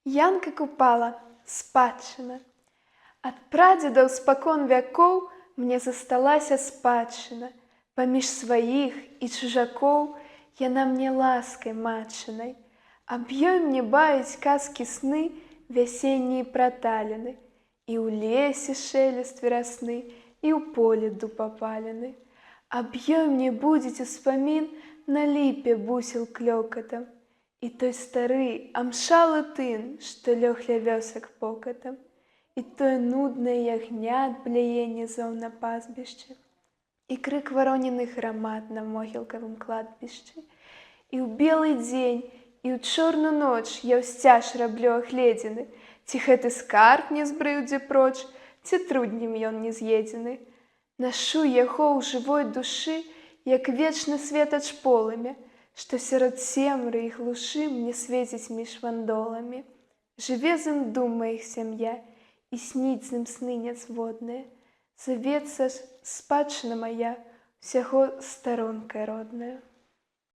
Янка купала, спадчына. Ад прадзедаў спакон вякоў мне засталася спадчына. Паміж сваіх і чужакоў яна мне ласкай матчынай. Аб ёй мне баюць казкі сны вясеннія праталіны. І ў лесе шелест верасны, і ў полі дуб апалены. Аб ёй мне будзець успамін на ліпе бусел клёкатам. І той стары амшалы тын, што лёг ля вёсак покатам. І тое нуднае ягнят бляе нізоў на пазбішчы, і крык вароненых грамад на могілкавым кладбішчы. І ў белы дзень, і ў чорную ноч я ўсцяж раблю агледзіны, ці гэты скарб не збрыўдзе проч, ці труднем ён не з'едзены. Нашу яго ў жывой душы, як вечны светач полымя, што сярод цемры і глушы мне свеціць між вандоламі. Жыве з ім дум маіх сям'я, і сніць з ім сны нязводныя. Завецца ж спадчына мая, усяго старонкай родная.